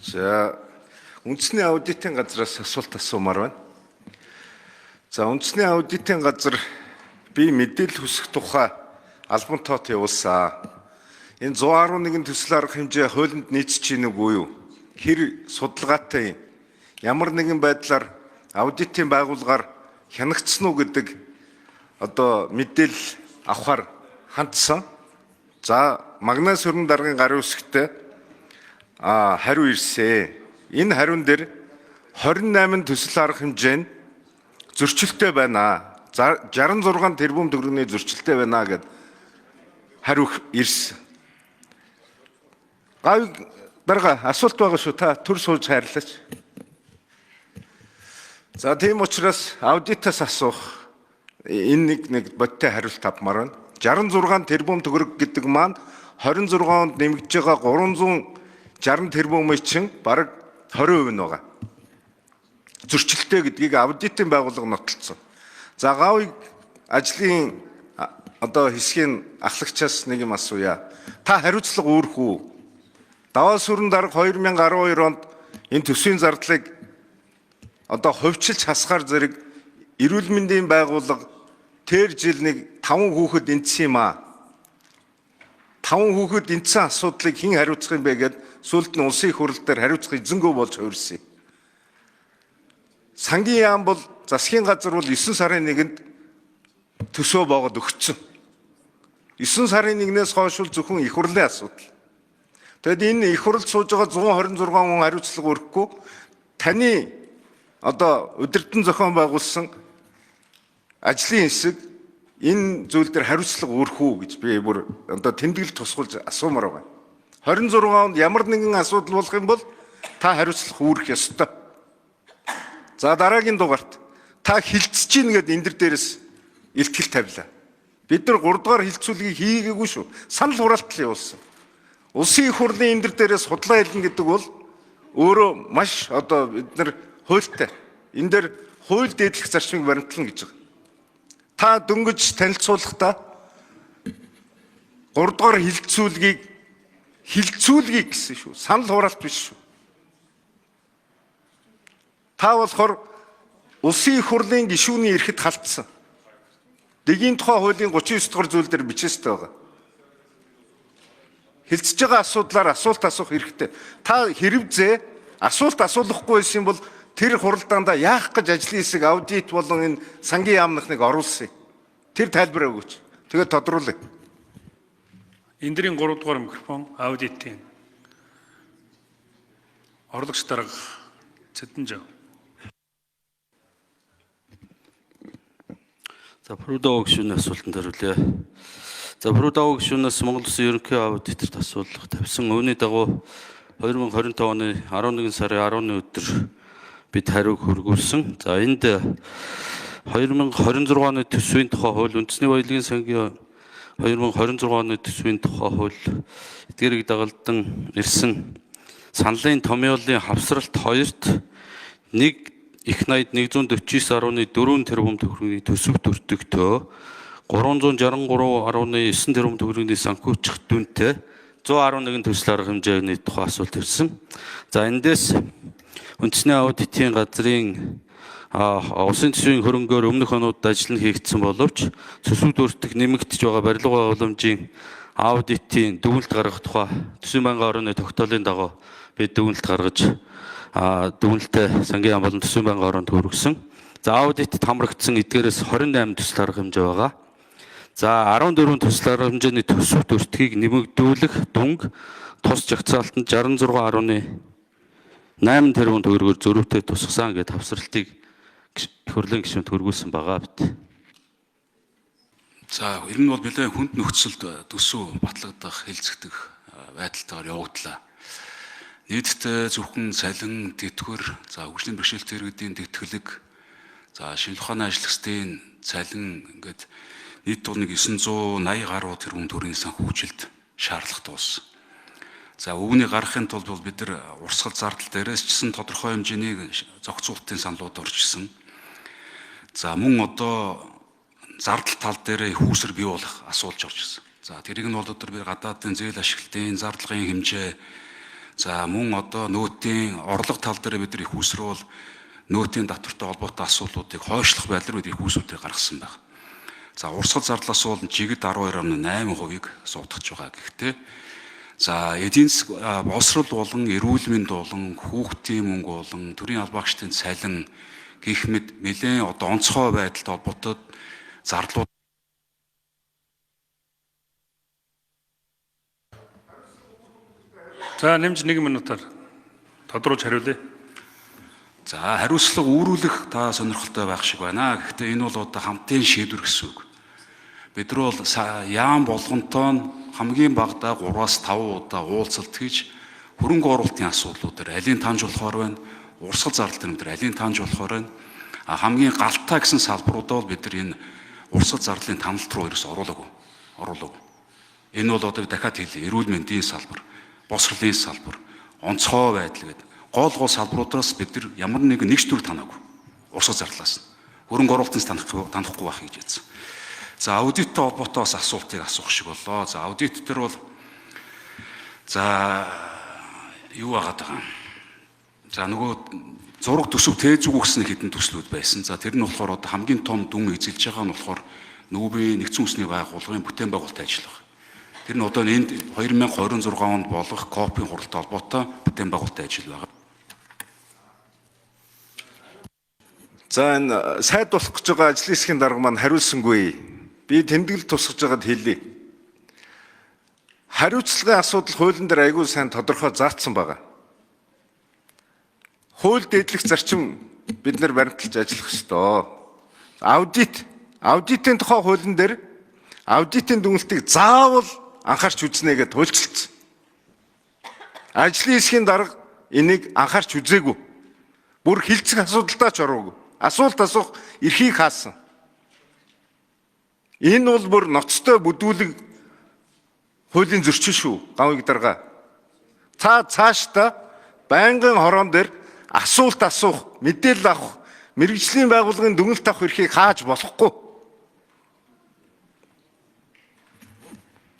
За үндэсний аудитын газраас асуулт асуумаар байна. За үндэсний аудитын газар би мэдээлэл хүсэх тухай албан тоот явуулсан. Энэ 111 төсөл арга хэмжээ хуулинд нийцэж гин үгүй юу? Хэр судалгаатай ямар нэгэн байдлаар аудитын байгууллагаар хянагдсан уу гэдэг одоо мэдээлэл авахар хандсан. За Магнас хөрөн даргын гарын үсгтээ хариу ирсэн. Энэ хариун дээр 28 төсөл арга хэмжээ нь зөрчилтэй байна. 66 тэрбум төгрөгийн зөрчилтэй байна гэд хариу ирсэн. Дарга асуулт байгаа шүү, та төр сууж хайрлаач. За тийм учраас аудитаас асуух энэ нэг бодтой хариулт авмаар байна. 66 тэрбум төгрөг гэдэг маань 26 онд нэмэгдэж байгаа 360 тэрбумын чинь бараг 20% нь байгаа. Зөрчилтэй гэдгийг аудитын байгууллага нотолцсон. За гавь ажлын одоо хэсгийн ахлагчаас нэг юм асууя. Та хариуцлага үүрэх үү? Даваа сүрэн дарга 2012 онд энэ төсвийн зардлыг одоо хувьчилж хасгаар зэрэг эрүүл мэндийн байгууллага тэр жил нэг 5 хүүхэд эндсэн юм аа. 5 хүүхэд эндсэн асуудлыг хэн хариуцах юм бэ гэд сүүлд нь улсын их хурал дээр хариуцах эзэнгөө болж хувирсан. Сангийн яам бол засгийн газар бол 9 сарын 1-нд төсөө боогод өгсөн. 9 сарын 1-ээс хойш зөвхөн их хурлын асуудал. Тэгэд энэ их хуралд сууж байгаа 126 хүн хариуцлага өрөхгүй таны одоо удирдан зохион байгуулсан ажлын хэсэг энэ зүйл дээр хариуцлага өрөх үү гэж би бүр одоо тэмдэглэл тусгуулж асуумаар байна. 26 онд ямар нэгэн асуудал болох юм бол та хариуцлага үүрэх ёстой. За дараагийн дугаарт та хилцэж гин гэдэг энэ дээрээс илтгэл тавилаа. Бид нар 3 дугаар хилцүүлгийг хийгээгүй шүү. Санал хураалтал явуулсан. Улсын их хурлын энэ дээрээс худлаа хэлнэ гэдэг бол өөрөө маш одоо бид нар хуультай. Энэ дээр хууль дээдлэх зарчмыг баримтлана гэж байгаа. Та дөнгөж танилцуулахдаа 3 дугаар хилцүүлгийг гэсэн шүү. Санал хураалт биш шүү. Та болохоор улсын их хурлын гишүүний эрэхэд халтсан. Дэгийн тухай хуулийн 39 дугаар зүйл дээр бичээстэй байгаа. Хилцэж байгаа асуудлаар асуулт асуух хэрэгтэй. Та хэрвээ асуулт асуулахгүй байсан бол тэр хуралдаанда яах гэж ажлын хэсэг аудит болон энэ сангийн яамнахныг оруулсан. Тэр тайлбар өгөөч. Тэгээд тодруулъя. Эндрийн 3 дугаар микрофон аудитын орлогч дарга Цэдэнжав. За Прудоо гишүүний асуултанд хариулъя. За Прудоо гишүүнээс Монгол Улсын ерөнхий аудиторт асуулга тавьсан. Үүний дагуу 2025 оны 11 сарын 10-ны өдөр бид хариуг хөргүүлсэн. За энд 2026 оны төсвийн тухай хууль, үндэсний баялагын сангийн 2026 оны төсвийн тухай хууль эдгээрийг дагалдан ирсэн саналын томьёолын хавсралт 2-т нэг их найд 149.4 тэрбум төгрөгийн төсөв төртөгтөө 363.9 тэрбум төгрөгийн санхүүжих дүнтэй 111 төсөл арга хэмжээний тухай асуулт ирсэн. За эндээс үндэсний аудитын газрын улсын төсвийн хөрөнгөөр өмнөх онуудад ажил нь хийгдсэн боловч төсөв дүртэх нэмэгдэж байгаа барилга байгууламжийн аудитын дүгнэлт гаргах тухай төсвийн байнгын орны тогтоолын дагуу бид дүгнэлт гаргаж дүгнэлтээ сангийн яам болон төсвийн байнгын оронд хүргэсэн. За аудитд хамрагдсан эдгээрээс 28 төсөл арга хэмжээ байгаа. За 14 төсөл арга хэмжээний төсөв дүртгийг нэмэгдүүлэх дүнг тус жагсаалтанд 66.8 тэрбум төгрөгөөр зөрүүтэй тусгасан гэж хавсралтыг их хурлын гишүүнд хөргүүлсэн байгаа бид. За ер нь бол нэлээд хүнд нөхцөлд төсөв батлагдах, хэлцэгдэх байдалтайгаар явагдлаа. Нийтдээ зөвхөн цалин, тэтгэвэр, за хөгжлийн бэрхшээлтэй иргэдийн тэтгэлэг, за шинжилгээ ухааны ажиллагчдын цалин ингээд нийт бол 980 гаруй тэрбум төгрөгийн санхүүжилт шаардлагатай болсон. За үүнийг гаргахын тулд бол бид нар урсгал зардал дээрээс ч гэсэн тодорхой хэмжээний зохицуулалтын саналууд орчсон. За мөн одоо зардал тал дээр хүүсэр бий болох асуулж орж ирсэн. За тэрийг нь бол өдөр би гадаадын зээл ашиглалтын зардалгын хэмжээ, За мөн одоо нөөтийн орлого тал дээр бид нар их усруул нөөтийн татвартай холбоотой асуудлуудыг хойшлох байдлаар бид их усүүдийг гаргасан байна. За урсгал зарлаас бол жигд 12.8%-ийг суудгаж байгаа. Гэхдээ за эдийн засаг боловсрол болон эрүүл мэнд болон хүүхдийн мөнгө болон төрийн албаагчдын цалин гэх мэт нэлээд одоо онцгой байдалтай холбоотой зарлууд За нэмж 1 минутаар тодруулж хариулъя. за хариуцлага үүрүүлэх та сонирхолтой байх шиг байна. Гэхдээ энэ бол одоо хамтын шийдвэр гэсэн үг. Бид нар бол яам болгонтой хамгийн багадаа 3-5 удаа уулзалт хийж хөрөнгө оруулалтын асуудлуудаар алийн таанж болохоор байна. Урсгал зарлалтын дээр алийн таанж болохоор байна. Хамгийн галтаа гэсэн салбаруудаа бол бид нар энэ урсгал зарлалын таналт руу ерөөс оруулаагүй. Энэ бол одоо дахиад хэлье. Эрүүл мэндийн салбар, босрлын салбар, онцгой байдал гэдэг гол салбаруудаас бид нар ямар нэг төр танаагүй. Урсгал зарлалаас хөрөнгө оруулалтаас танахгүй байх гэж ядсан. За аудиттай холбоотой бас асуултыг асуух шиг боллоо. За аудит дээр бол за юу агаад байгаа юм. За нөгөө зураг төсөв тээзүүг өгсөн хэдэн төслүүд байсан. За тэр нь болохоор одоо хамгийн том дүн эзэлж байгаа нь болохоор нүүбийн нэгдсэн үндэсний байгууллагын бүтээн байгуулалтын ажиллагаа. Тэр нь одоо энд 2026 онд болох копийн хуралтай холбоотой бүтээн байгуулалтын ажил байгаа. За энэ сайд болох гэж байгаа ажлын хэсгийн дарга маань хариулсангүй. Би тэмдэглэл тусгаж байгаад хэлье. Хариуцлагын асуудал хуулийн дээр аягүй сайн тодорхой заасан байгаа. Хууль дэдлэх зарчим бид нар баримталж ажиллах ёстой. Аудитын тухай хуулийн дээр аудитын дүгнэлтийг заавал анхаарч үзнэ гэж туйлчилсан. Ажлын хэсгийн дарга энийг анхаарч үзээгүй. Бүр хилцэх асуудалтай ч ороогүй. Асуулт асуух эрхийг хаасан. Энэ бол бүр ноцтой бүдүүлэг хуулийн зөрчин шүү. Гавыг дарга. Цаашдаа байнгын хорон дээр асуулт асуух, мэдээлэл авах, мэргэжлийн байгууллагын дүгнэлт авах эрхийг хааж болохгүй.